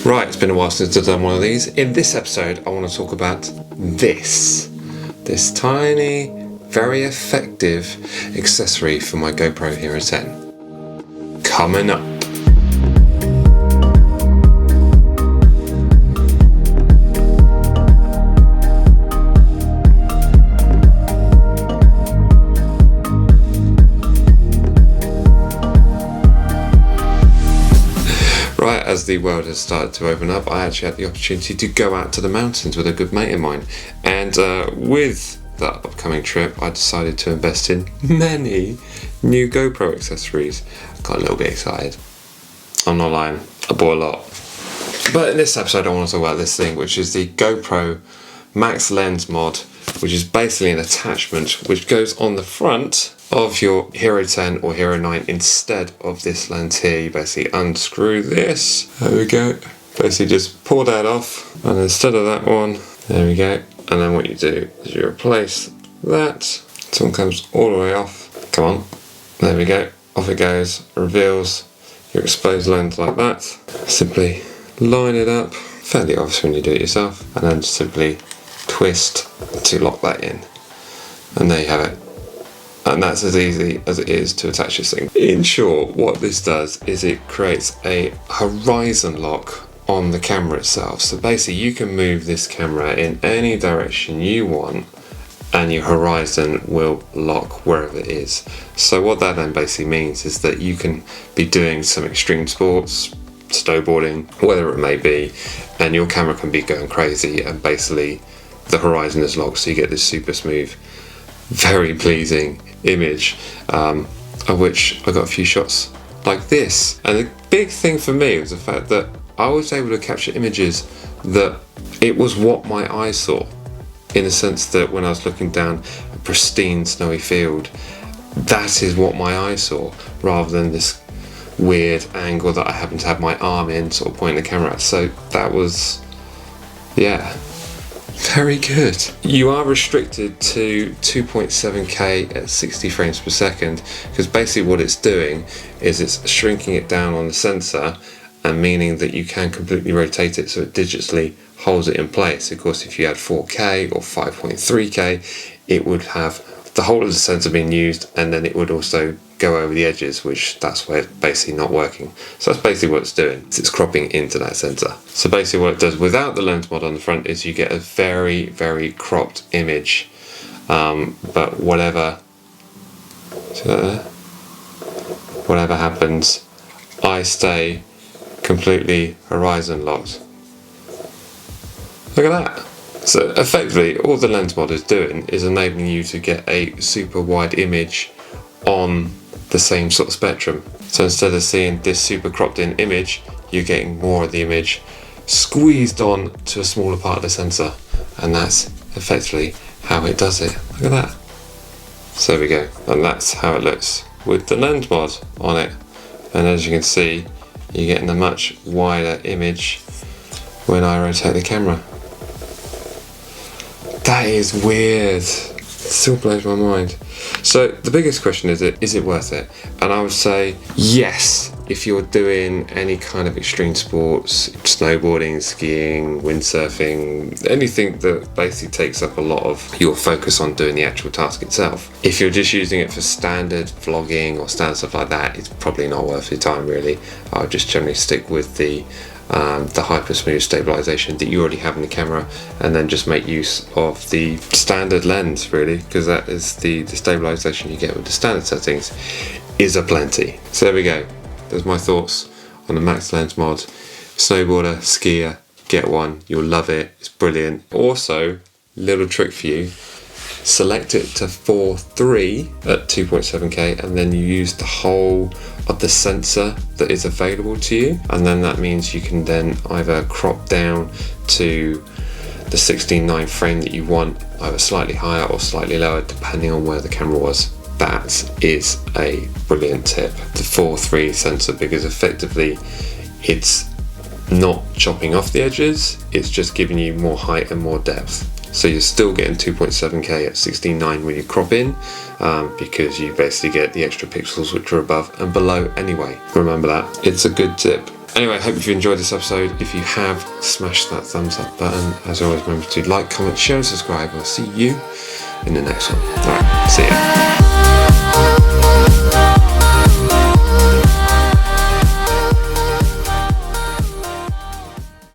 Right, it's been a while since I've done one of these. In this episode, I want to talk about this tiny, very effective accessory for my GoPro Hero 10. Coming up. Right, as the world has started to open up, I actually had the opportunity to go out to the mountains with a good mate of mine. And with that upcoming trip, I decided to invest in many new GoPro accessories. I got a little bit excited. I'm not lying, I bought a lot. But in this episode, I want to talk about this thing, which is the GoPro Max Lens Mod, which is basically an attachment which goes on the front of your Hero 10 or Hero 9 instead of this lens here. You basically unscrew this, there we go, basically just pull that off, and instead of that one, there we go, and then what you do is you replace that, so it comes all the way off, come on, there we go, off it goes, reveals your exposed lens like that. Simply line it up, fairly obvious when you do it yourself, and then simply twist to lock that in, and there you have it. And that's as easy as it is to attach this thing. In short, what this does is it creates a horizon lock on the camera itself. So basically you can move this camera in any direction you want and your horizon will lock wherever it is. So what that then basically means is that you can be doing some extreme sports, snowboarding, whatever it may be, and your camera can be going crazy and basically the horizon is locked, so you get this super smooth, very pleasing image, of which I got a few shots like this. And the big thing for me was the fact that I was able to capture images that it was what my eyes saw, in the sense that when I was looking down a pristine snowy field, that is what my eyes saw, rather than this weird angle that I happened to have my arm in, sort of pointing the camera at. So that was, yeah, very good. You are restricted to 2.7K at 60 frames per second, because basically what it's doing is it's shrinking it down on the sensor, and meaning that you can completely rotate it so it digitally holds it in place. Of course, if you had 4K or 5.3K, it would have the whole of the sensor being used, and then it would also go over the edges, which that's where it's basically not working. So that's basically what it's doing, it's cropping into that sensor. So basically what it does without the lens mod on the front is you get a very, very cropped image, but whatever, see that there? Whatever happens, I stay completely horizon locked. Look at that. So effectively all the lens mod is doing is enabling you to get a super wide image on the same sort of spectrum. So instead of seeing this super cropped in image, you're getting more of the image squeezed on to a smaller part of the sensor, and that's effectively how it does it. Look at that. So there we go, and that's how it looks with the lens mod on it. And as you can see, you're getting a much wider image when I rotate the camera. That is weird. It still blows my mind. So the biggest question is it worth it? And I would say yes, if you're doing any kind of extreme sports, snowboarding, skiing, windsurfing, anything that basically takes up a lot of your focus on doing the actual task itself. If you're just using it for standard vlogging or standard stuff like that, it's probably not worth your time really. I would just generally stick with the hyper smooth stabilization that you already have in the camera, and then just make use of the standard lens really, because that is the stabilization you get with the standard settings is aplenty. So there we go, there's my thoughts on the Max Lens Mod. Snowboarder, skier, get one, you'll love it, it's brilliant. Also, little trick for you, select it to 4.3 at 2.7K, and then you use the whole of the sensor that is available to you, and then that means you can then either crop down to the 16:9 frame that you want, either slightly higher or slightly lower depending on where the camera was. That is a brilliant tip, the 4.3 sensor, because effectively it's not chopping off the edges, it's just giving you more height and more depth. So you're still getting 2.7K at 16:9 when you crop in, because you basically get the extra pixels which are above and below anyway. Remember that, it's a good tip. Anyway, I hope you've enjoyed this episode. If you have, smash that thumbs up button. As always, remember to like, comment, share and subscribe. I'll see you in the next one. Alright, see ya.